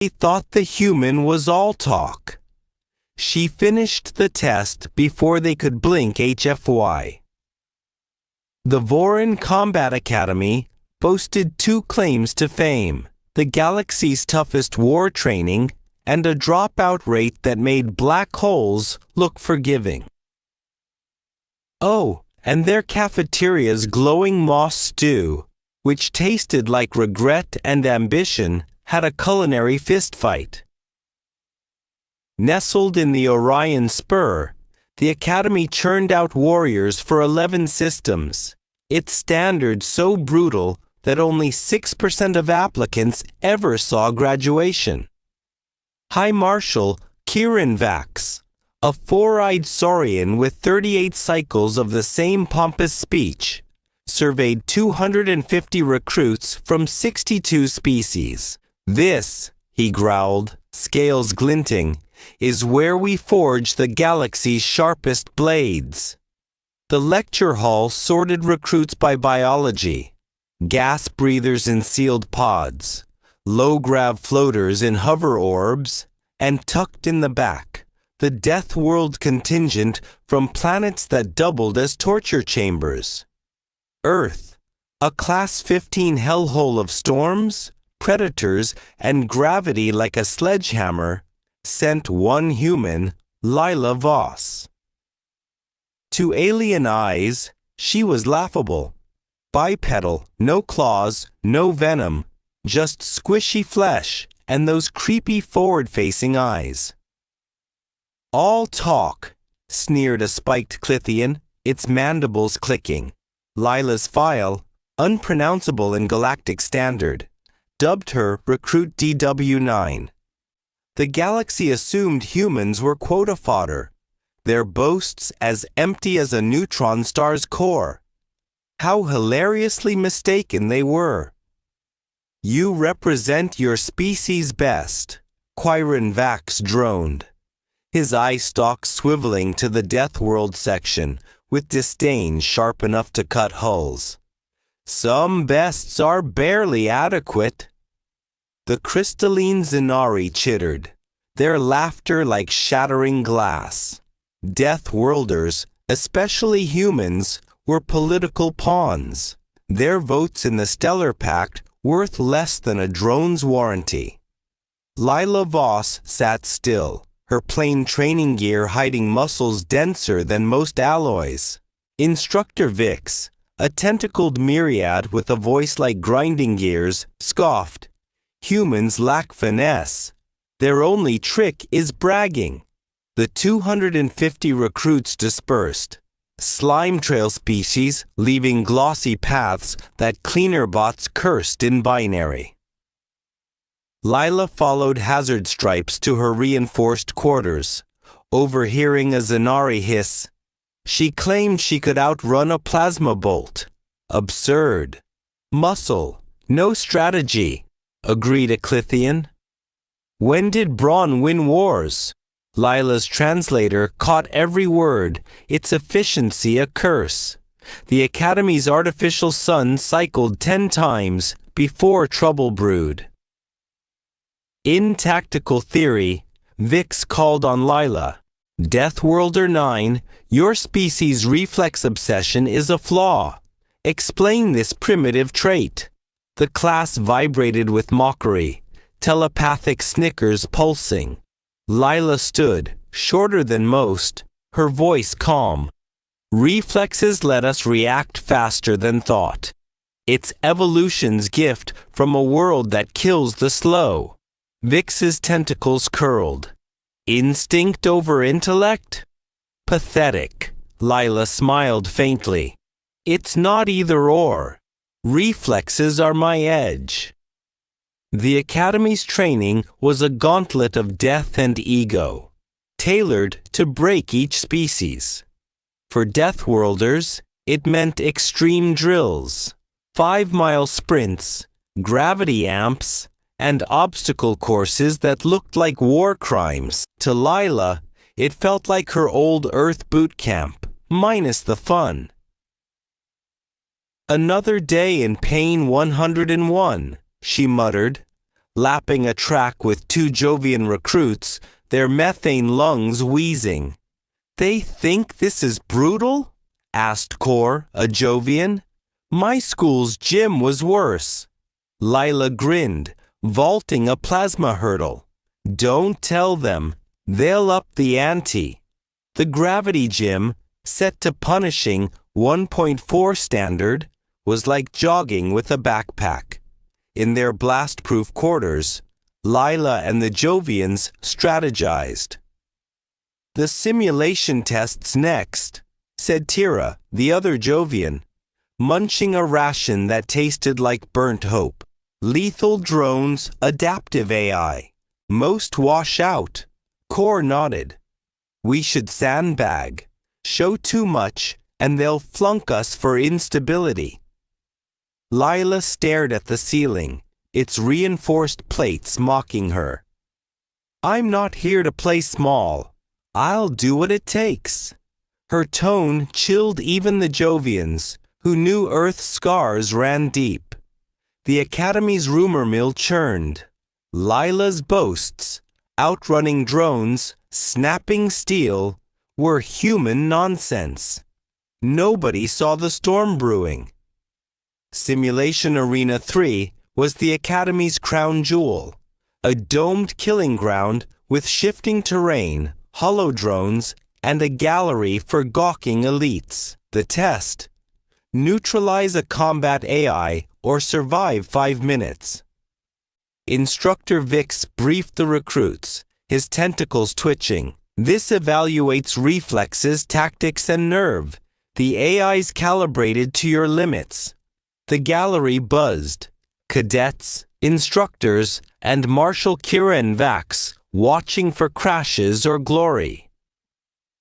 They thought the human was all talk. She finished the test before they could blink HFY. The Vorin Combat Academy boasted two claims to fame: the galaxy's toughest war training and a dropout rate that made black holes look forgiving. Oh, and their cafeteria's glowing moss stew, which tasted like regret and ambition, had a culinary fistfight. Nestled in the Orion Spur, the Academy churned out warriors for 11 systems, its standard so brutal that only 6% of applicants ever saw graduation. High Marshal Kieran Vax, a four-eyed saurian with 38 cycles of the same pompous speech, surveyed 250 recruits from 62 species. "This," he growled, scales glinting, "is where we forge the galaxy's sharpest blades." The lecture hall sorted recruits by biology: gas breathers in sealed pods, low-grav floaters in hover orbs, and tucked in the back, the Death World contingent from planets that doubled as torture chambers. Earth, a Class 15 hellhole of storms, predators, and gravity like a sledgehammer, sent one human, Lila Voss. To alien eyes, she was laughable. Bipedal, no claws, no venom, just squishy flesh and those creepy forward-facing eyes. "All talk," sneered a spiked Clithian, its mandibles clicking. Lila's file, unpronounceable in Galactic Standard, dubbed her Recruit DW9. The galaxy assumed humans were quota fodder, their boasts as empty as a neutron star's core. How hilariously mistaken they were. "You represent your species best," Quirin Vax droned, his eye stalks swiveling to the Death World section with disdain sharp enough to cut hulls. "Some bests are barely adequate." The crystalline Zenari chittered, their laughter like shattering glass. Death Worlders, especially humans, were political pawns, their votes in the Stellar Pact worth less than a drone's warranty. Lila Voss sat still, her plain training gear hiding muscles denser than most alloys. Instructor Vix, a tentacled myriad with a voice like grinding gears, scoffed. "Humans lack finesse. Their only trick is bragging." The 250 recruits dispersed, slime trail species leaving glossy paths that cleaner bots cursed in binary. Lila followed hazard stripes to her reinforced quarters, overhearing a Zenari hiss. She claimed she could outrun a plasma bolt. Absurd. "Muscle, no strategy," agreed a Clithian. "When did Brawn win wars?" Lila's translator caught every word, its efficiency a curse. The Academy's artificial sun cycled 10 times before trouble brewed. In tactical theory, Vix called on Lila. "Death Worlder 9, your species' reflex obsession is a flaw. Explain this primitive trait." The class vibrated with mockery, telepathic snickers pulsing. Lila stood, shorter than most, her voice calm. "Reflexes let us react faster than thought. It's evolution's gift from a world that kills the slow." Vix's tentacles curled. "Instinct over intellect?" "Pathetic." Lila smiled faintly. "It's not either or. Reflexes are my edge." The Academy's training was a gauntlet of death and ego, tailored to break each species. For Death Worlders, it meant extreme drills, 5-mile sprints, gravity amps, and obstacle courses that looked like war crimes. To Lila, it felt like her old Earth boot camp, minus the fun. "Another day in Pain 101, she muttered. lapping a track with two Jovian recruits, their methane lungs wheezing. "They think this is brutal?" asked Core, a Jovian. "My school's gym was worse." Lila grinned, vaulting a plasma hurdle. "Don't tell them. They'll up the ante." The gravity gym, set to punishing 1.4 standard, was like jogging with a backpack. In their blast-proof quarters, Lila and the Jovians strategized. "The simulation test's next," said Tira, the other Jovian, munching a ration that tasted like burnt hope. "Lethal drones, adaptive AI. Most wash out." Core nodded. "We should sandbag. Show too much, and they'll flunk us for instability." Lila stared at the ceiling, its reinforced plates mocking her. "I'm not here to play small. I'll do what it takes." Her tone chilled even the Jovians, who knew Earth's scars ran deep. The Academy's rumor mill churned. Lila's boasts, outrunning drones, snapping steel, were human nonsense. Nobody saw the storm brewing. Simulation Arena 3 was the Academy's crown jewel, a domed killing ground with shifting terrain, holodrones, and a gallery for gawking elites. The test: neutralize a combat AI or survive 5 minutes. Instructor Vix briefed the recruits, his tentacles twitching. "This evaluates reflexes, tactics, and nerve. The AI's calibrated to your limits." The gallery buzzed. Cadets, instructors, and Marshal Kira and Vax watching for crashes or glory.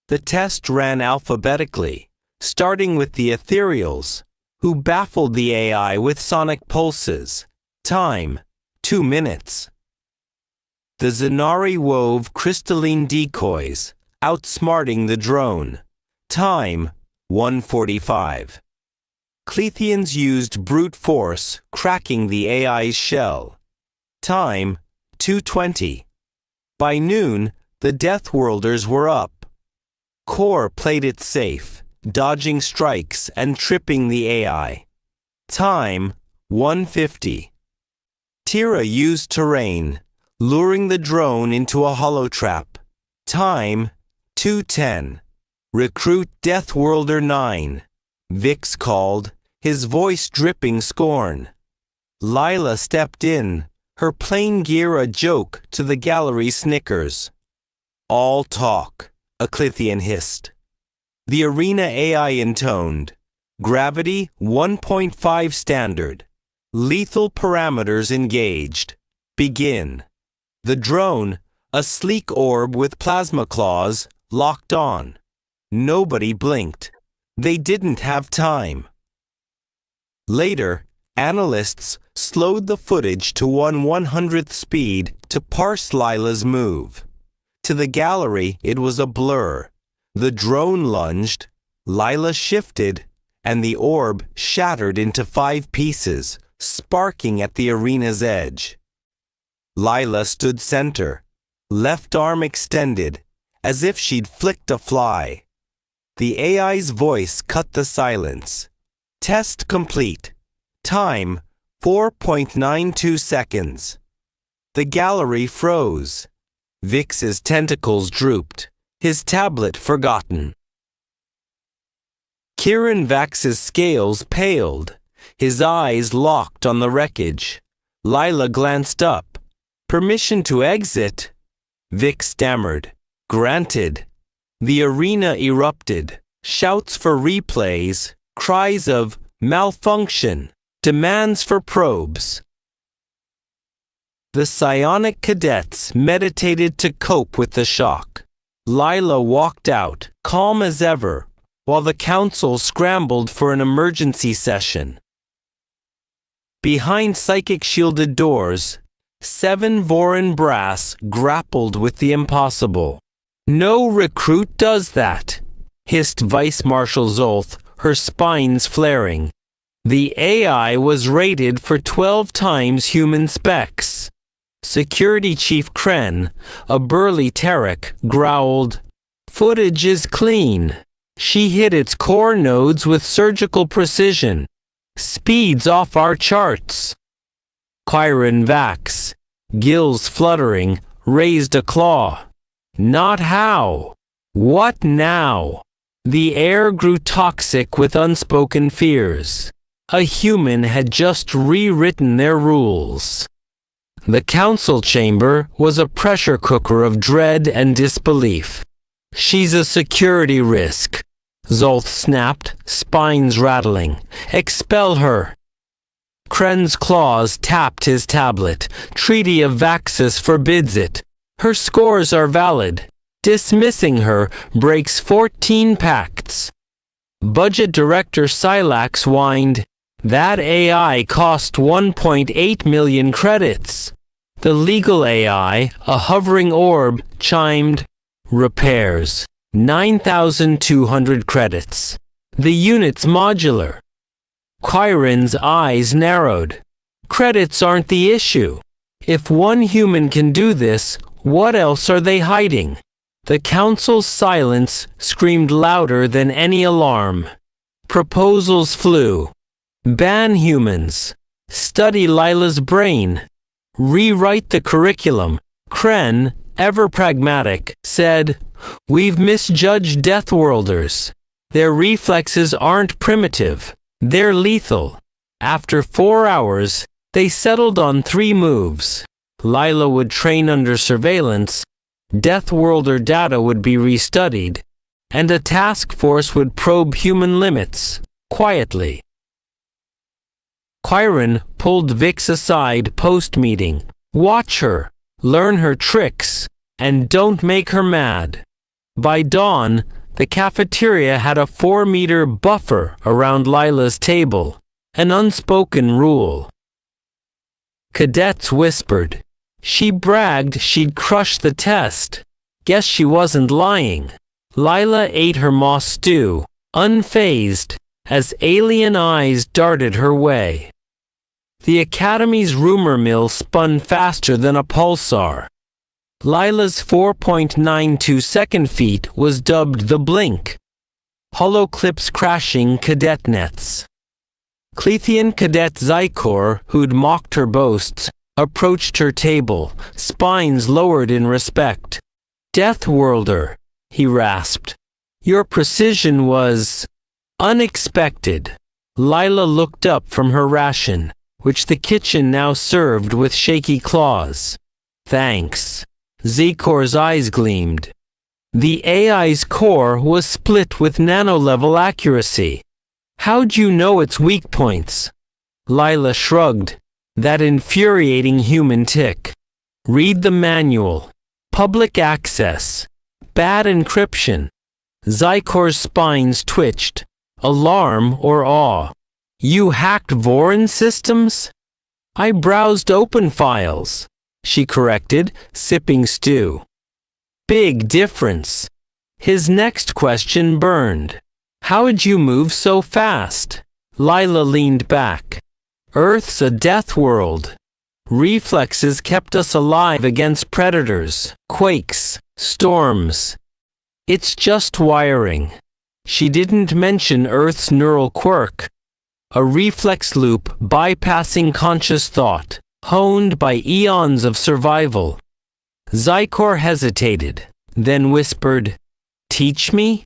The test ran alphabetically, starting with the Ethereals, who baffled the AI with sonic pulses. Time: 2 minutes. The Zenari wove crystalline decoys, outsmarting the drone. Time: 1:45. Clethians used brute force, cracking the AI's shell. Time: 2:20. By noon, the Deathworlders were up. Core played it safe, dodging strikes and tripping the AI. Time: 1:50. Tira used terrain, luring the drone into a holotrap. Time: 2:10. Recruit Deathworlder 9. Vix called, his voice dripping scorn. Lila stepped in, her plain gear a joke to the gallery snickers. "All talk," a Clythian hissed. The arena AI intoned. Gravity 1.5 standard. Lethal parameters engaged. Begin. The drone, a sleek orb with plasma claws, locked on. Nobody blinked. They didn't have time. Later, analysts slowed the footage to 1/100th speed to parse Lila's move. To the gallery, it was a blur. The drone lunged, Lila shifted, and the orb shattered into 5 pieces, sparking at the arena's edge. Lila stood center, left arm extended, as if she'd flicked a fly. The AI's voice cut the silence. Test complete. Time: 4.92 seconds. The gallery froze. Vix's tentacles drooped, his tablet forgotten. Kieran Vax's scales paled, his eyes locked on the wreckage. Lila glanced up. "Permission to exit?" Vix stammered. "Granted." The arena erupted. Shouts for replays, cries of malfunction, demands for probes. The psionic cadets meditated to cope with the shock. Lila walked out, calm as ever, while the council scrambled for an emergency session. Behind psychic-shielded doors, 7 Voran brass grappled with the impossible. "No recruit does that," hissed Vice Marshal Zolth, her spines flaring. "The AI was rated for 12 times human specs." Security Chief Kren, a burly Terek, growled, "Footage is clean. She hit its core nodes with surgical precision. Speeds off our charts." Quirin Vax, gills fluttering, raised a claw. "Not how. What now?" The air grew toxic with unspoken fears. A human had just rewritten their rules. The council chamber was a pressure cooker of dread and disbelief. "She's a security risk," Zolth snapped, spines rattling. "Expel her." Kren's claws tapped his tablet. "Treaty of Vaxis forbids it. Her scores are valid. Dismissing her breaks 14 pacts." Budget Director Silax whined, "That AI cost 1.8 million credits." The legal AI, a hovering orb, chimed, "Repairs, 9,200 credits. The unit's modular." Quirin's eyes narrowed. "Credits aren't the issue. If one human can do this, what else are they hiding?" The council's silence screamed louder than any alarm. Proposals flew. Ban humans. Study Lila's brain. Rewrite the curriculum. Kren, ever pragmatic, said, "We've misjudged Deathworlders. Their reflexes aren't primitive. They're lethal." After 4 hours, they settled on 3 moves. Lila would train under surveillance, Deathworlder data would be restudied, and a task force would probe human limits, quietly. Quirin pulled Vix aside post-meeting. "Watch her, learn her tricks, and don't make her mad." By dawn, the cafeteria had a 4-meter buffer around Lila's table, an unspoken rule. Cadets whispered. She bragged she'd crushed the test. Guess she wasn't lying. Lila ate her moss stew, unfazed, as alien eyes darted her way. The Academy's rumor mill spun faster than a pulsar. Lila's 4.92 second feet was dubbed the Blink. Holoclips crashing cadet nets. Clethian cadet Zykor, who'd mocked her boasts, approached her table, spines lowered in respect. "Deathworlder," he rasped. "Your precision was unexpected." Lila looked up from her ration, which the kitchen now served with shaky claws. "Thanks." Zykor's eyes gleamed. The AI's core was split with nano-level accuracy. "How'd you know its weak points?" Lila shrugged. "That infuriating human tick. Read the manual. Public access. Bad encryption." Zykor's spines twitched. Alarm or awe. "You hacked Voron systems?" "I browsed open files," she corrected, sipping stew. "Big difference." His next question burned. "How'd you move so fast?" Lila leaned back. "Earth's a death world. Reflexes kept us alive against predators, quakes, storms. It's just wiring." She didn't mention Earth's neural quirk. A reflex loop bypassing conscious thought, honed by eons of survival. Zykor hesitated, then whispered, "Teach me?"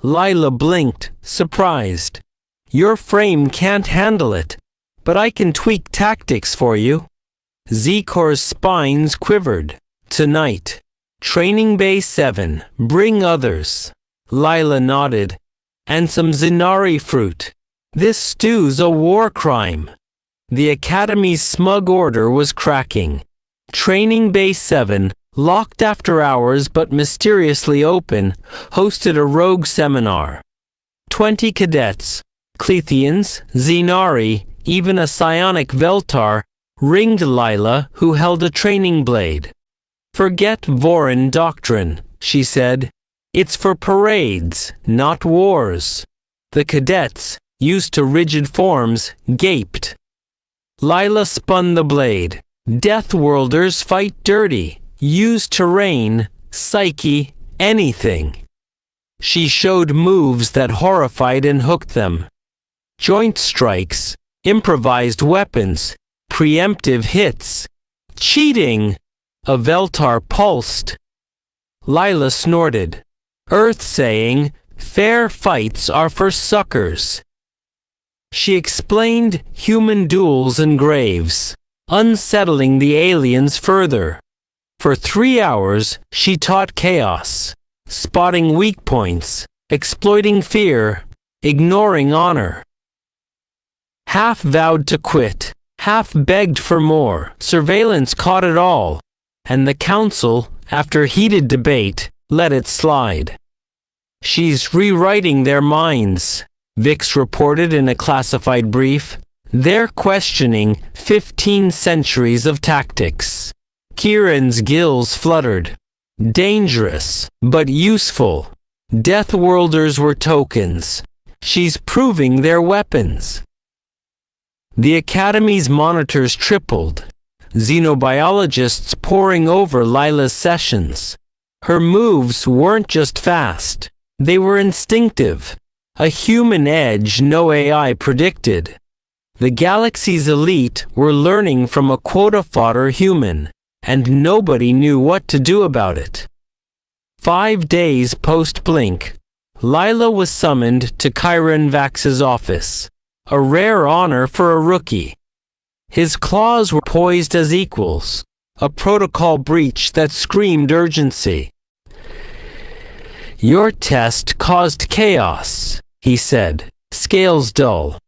Lila blinked, surprised. "Your frame can't handle it, but I can tweak tactics for you." Zykor's spines quivered. "Tonight. Training Bay 7. Bring others." Lila nodded. "And some Zinari fruit. This stew's a war crime." The Academy's smug order was cracking. Training Bay 7, locked after hours but mysteriously open, hosted a rogue seminar. 20 cadets, Clethians, Zinari, even a psionic Veltar, ringed Lila, who held a training blade. "Forget Voron doctrine," she said. "It's for parades, not wars." The cadets, used to rigid forms, gaped. Lila spun the blade. Deathworlders fight dirty, use terrain, psyche, anything. She showed moves that horrified and hooked them. Joint strikes, improvised weapons, preemptive hits. Cheating! A Veltar pulsed. Lila snorted. Earth saying, fair fights are for suckers. She explained human duels and graves, unsettling the aliens further. For 3 hours, she taught chaos, spotting weak points, exploiting fear, ignoring honor. Half vowed to quit, half begged for more. Surveillance caught it all, and the council, after heated debate, let it slide. She's rewriting their minds, Vix reported in a classified brief. They're questioning 15 centuries of tactics. Kieran's gills fluttered. Dangerous, but useful. Deathworlders were tokens. She's proving their weapons. The Academy's monitors tripled. Xenobiologists poring over Lila's sessions. Her moves weren't just fast. They were instinctive. A human edge no AI predicted. The galaxy's elite were learning from a quota-fodder human, and nobody knew what to do about it. 5 days post-blink, Lila was summoned to Chiron Vax's office, a rare honor for a rookie. His claws were poised as equals, a protocol breach that screamed urgency. Your test caused chaos, he said, scales dull.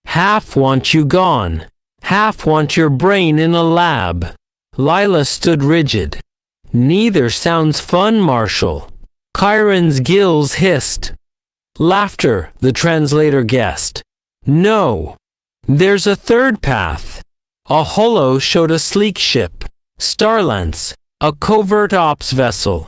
Half want you gone, half want your brain in a lab. Lila stood rigid. Neither sounds fun, Marshal. Chiron's gills hissed. Laughter, the translator guessed. No. There's a third path. A holo showed a sleek ship. Starlance, a covert ops vessel.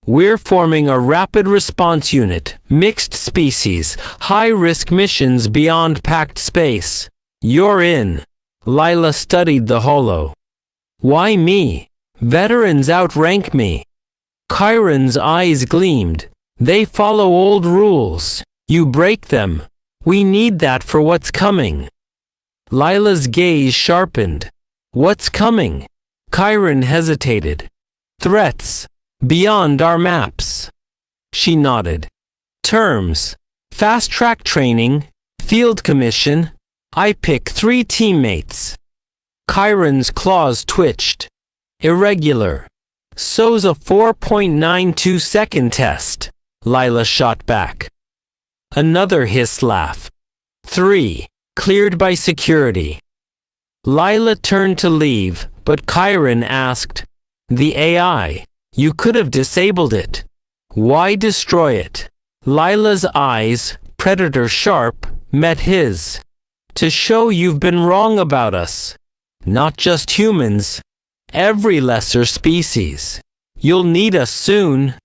We're forming a rapid response unit, mixed species, high-risk missions beyond packed space. You're in. Lila studied the holo. Why me? Veterans outrank me. Chiron's eyes gleamed. They follow old rules. You break them. We need that for what's coming. Lila's gaze sharpened. What's coming? Chiron hesitated. Threats. Beyond our maps. She nodded. Terms. Fast-track training. Field commission. I pick 3 teammates. Chiron's claws twitched. Irregular. So's a 4.92-second test. Lila shot back. Another hiss laugh. 3. Cleared by security. Lila turned to leave, but Chiron asked, the AI, you could have disabled it. Why destroy it? Lila's eyes, predator sharp, met his. To show you've been wrong about us. Not just humans. Every lesser species. You'll need us soon.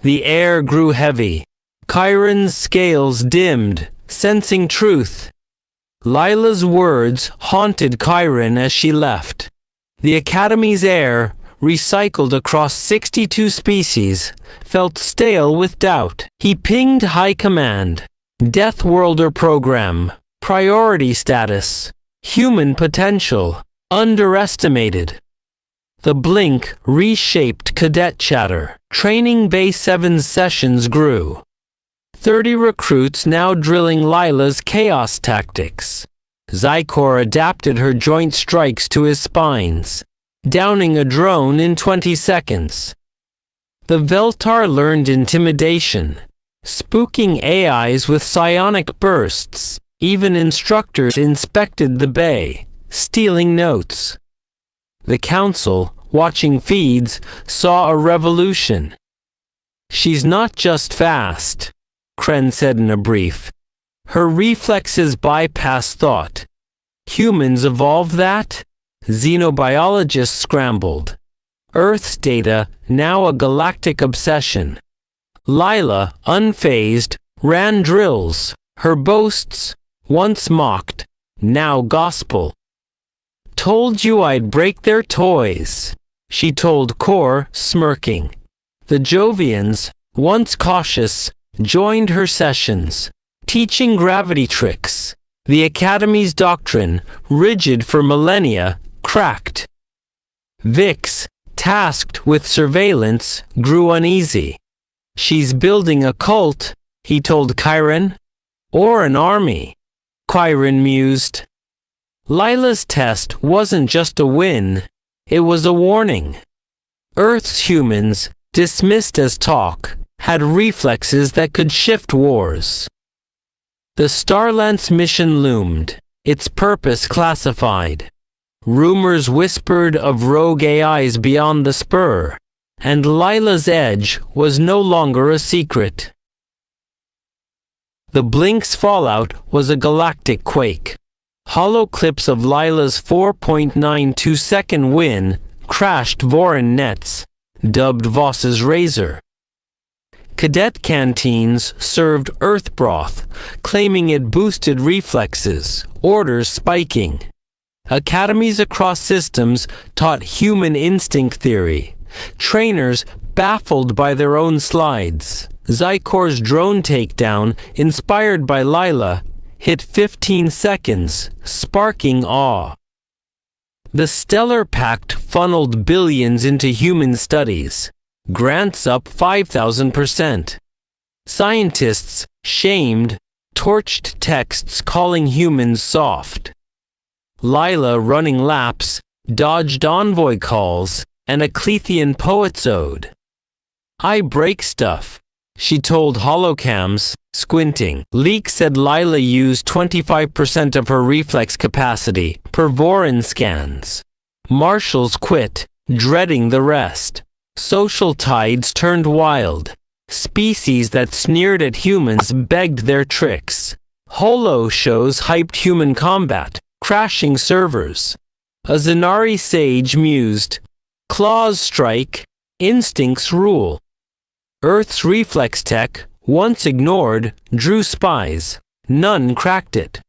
The air grew heavy. Chiron's scales dimmed, sensing truth. Lila's words haunted Chiron as she left. The Academy's air, recycled across 62 species, felt stale with doubt. He pinged High Command. Deathworlder program. Priority status. Human potential. Underestimated. The blink reshaped cadet chatter. Training Bay 7's sessions grew. 30 recruits now drilling Lila's chaos tactics. Zykor adapted her joint strikes to his spines, downing a drone in 20 seconds. The Veltar learned intimidation, spooking AIs with psionic bursts. Even instructors inspected the bay, stealing notes. The council, watching feeds, saw a revolution. She's not just fast, Kren said in a brief. Her reflexes bypass thought. Humans evolved that? Xenobiologists scrambled. Earth's data, now a galactic obsession. Lila, unfazed, ran drills. Her boasts, once mocked, now gospel. Told you I'd break their toys, she told Core, smirking. The Jovians, once cautious, joined her sessions, teaching gravity tricks. The Academy's doctrine, rigid for millennia, cracked. Vix, tasked with surveillance, grew uneasy. She's building a cult, he told Chiron. Or an army, Chiron mused. Lila's test wasn't just a win, it was a warning. Earth's humans, dismissed as talk, had reflexes that could shift wars. The Starlance mission loomed, its purpose classified. Rumors whispered of rogue AIs beyond the spur, and Lila's edge was no longer a secret. The Blink's fallout was a galactic quake. Hollow clips of Lila's 4.92-second win crashed Voron nets, dubbed Voss's razor. Cadet canteens served earth broth, claiming it boosted reflexes, orders spiking. Academies across systems taught human instinct theory. Trainers baffled by their own slides. Zykor's drone takedown, inspired by Lila, hit 15 seconds, sparking awe. The Stellar Pact funneled billions into human studies, grants up 5,000%. Scientists shamed, torched texts calling humans soft. Lila running laps, dodged envoy calls, and a Clethian poet's ode. I break stuff, she told holocams, squinting. Leak said Lila used 25% of her reflex capacity per Voron scans. Marshals quit, dreading the rest. Social tides turned wild. Species that sneered at humans begged their tricks. Holo shows hyped human combat, crashing servers. A Zenari sage mused, claws strike, instincts rule. Earth's reflex tech, once ignored, drew spies. None cracked it.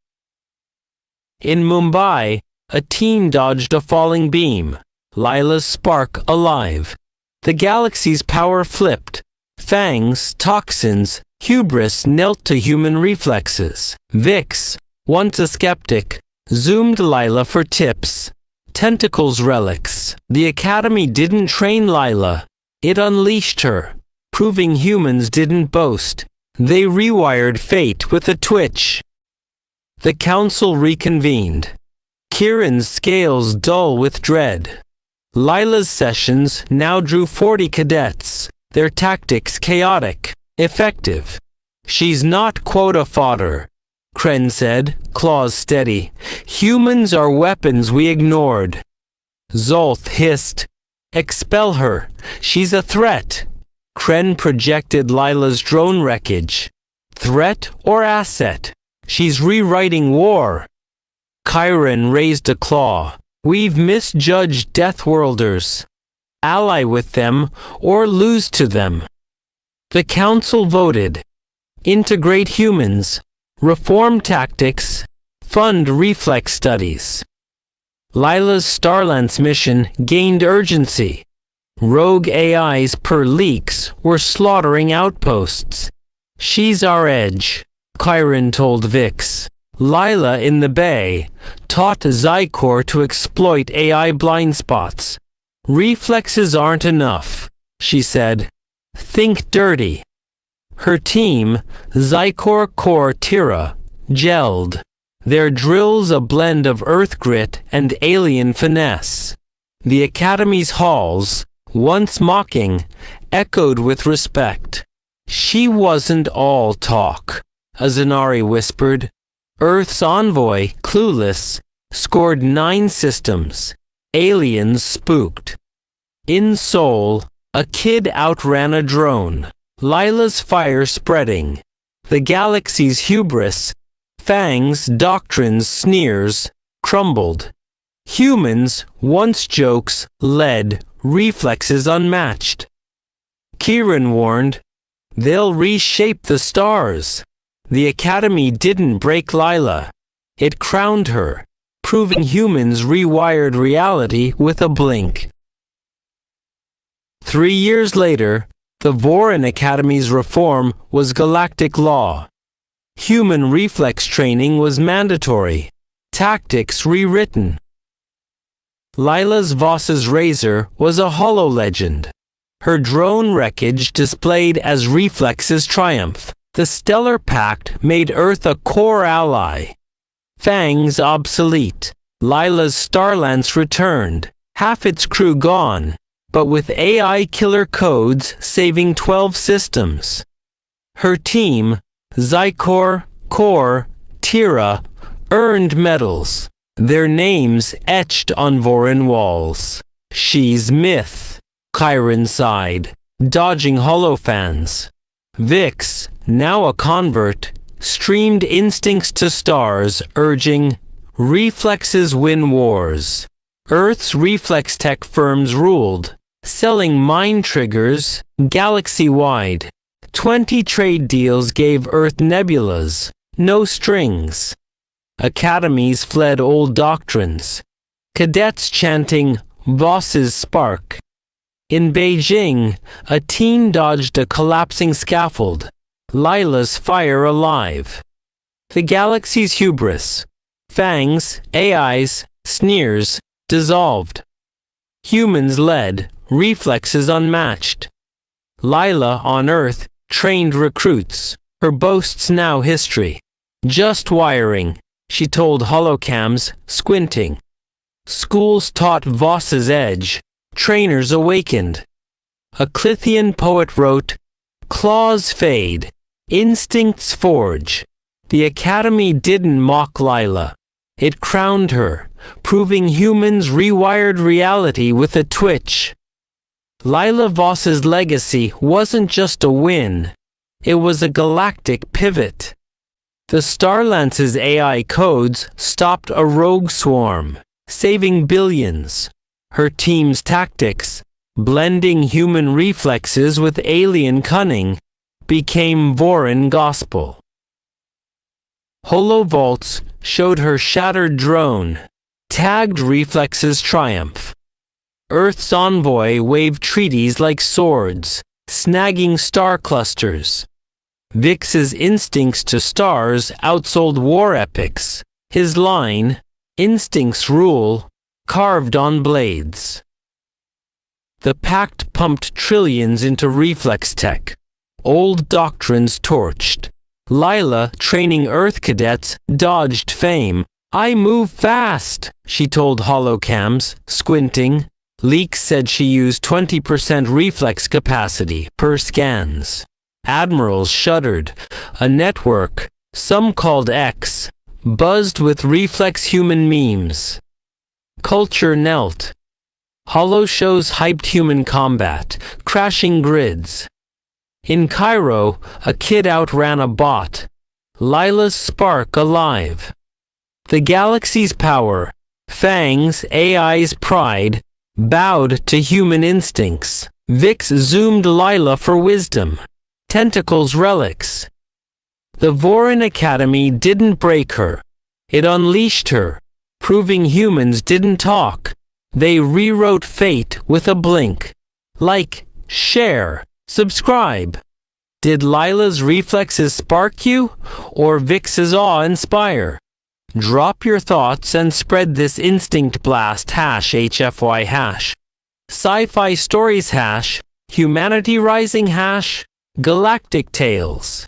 In Mumbai, a teen dodged a falling beam. Lila's spark alive. The galaxy's power flipped. Fangs, toxins, hubris knelt to human reflexes. Vix, once a skeptic, zoomed Lila for tips. Tentacles relics. The Academy didn't train Lila. It unleashed her, proving humans didn't boast. They rewired fate with a twitch. The council reconvened. Kieran's scales dull with dread. Lila's sessions now drew 40 cadets, their tactics chaotic, effective. She's not quota fodder, Kren said, claws steady. Humans are weapons we ignored. Zolth hissed, expel her, she's a threat. Kren projected Lila's drone wreckage. Threat or asset? She's rewriting war. Chiron raised a claw. We've misjudged Deathworlders. Ally with them or lose to them. The council voted. Integrate humans. Reform tactics. Fund reflex studies. Lila's Starlance mission gained urgency. Rogue AIs per leaks were slaughtering outposts. She's our edge, Chiron told Vix. Lila in the Bay taught Zykor to exploit AI blind spots. Reflexes aren't enough, she said. Think dirty. Her team, Zykor Core Tira, gelled. Their drills a blend of earth grit and alien finesse. The Academy's halls, once mocking, echoed with respect. She wasn't all talk, a Zenari whispered. Earth's envoy, clueless, scored 9 systems. Aliens spooked. In Seoul, a kid outran a drone. Lila's fire spreading. The galaxy's hubris, Fang's doctrines, sneers, crumbled. Humans, once jokes, led, reflexes unmatched. Kieran warned, they'll reshape the stars. The Academy didn't break Lila. It crowned her. proving humans rewired reality with a blink. 3 years later, the Vorin Academy's reform was galactic law. Human reflex training was mandatory, tactics rewritten. Lila's Voss's razor was a hollow legend. Her drone wreckage displayed as Reflex's triumph. The Stellar Pact made Earth a core ally. Fangs obsolete. Lila's Starlance returned, half its crew gone, but with AI killer codes saving 12 systems. Her team, Zykor, Kor, Tira, earned medals, their names etched on Vorin walls. She's myth, Chiron sighed, dodging holofans. Vix, now a convert, streamed instincts to stars, urging, reflexes win wars. Earth's reflex tech firms ruled, selling mind triggers galaxy-wide. 20 trade deals gave Earth nebulas, no strings. Academies fled old doctrines. Cadets chanting, Voss's spark. In Beijing, a teen dodged a collapsing scaffold. Lila's fire alive. The galaxy's hubris. Fangs, AIs, sneers, dissolved. Humans led, reflexes unmatched. Lila, on Earth, trained recruits, her boasts now history. Just wiring, she told holocams, squinting. Schools taught Voss's edge, trainers awakened. A Clithian poet wrote, claws fade, instincts forge. The Academy didn't mock Lila. It crowned her, proving humans rewired reality with a twitch. Lila Voss's legacy wasn't just a win, it was a galactic pivot. The Starlance's AI codes stopped a rogue swarm, saving billions. Her team's tactics, blending human reflexes with alien cunning, became Vorin gospel. Holovolts showed her shattered drone, tagged Reflex's triumph. Earth's envoy waved treaties like swords, snagging star clusters. Vix's instincts to stars outsold war epics. His line, instincts rule, carved on blades. The Pact pumped trillions into reflex tech. Old doctrines torched. Lila, training Earth cadets, dodged fame. I move fast, she told holocams, squinting. Leaks said she used 20% reflex capacity per scans. Admirals shuddered. A network, some called X, buzzed with reflex human memes. Culture knelt. Holo shows hyped human combat, crashing grids. In Cairo, a kid outran a bot. Lila's spark alive. The galaxy's power, Fangs, AI's pride, bowed to human instincts. Vix zoomed Lila for wisdom. Tentacles relics. The Vorin Academy didn't break her. It unleashed her, proving humans didn't talk. They rewrote fate with a blink. Like, share, subscribe. Did Lila's reflexes spark you, or Vix's awe inspire? Drop your thoughts and spread this instinct blast #HFY Sci-Fi stories #Humanity rising #Galactic tales.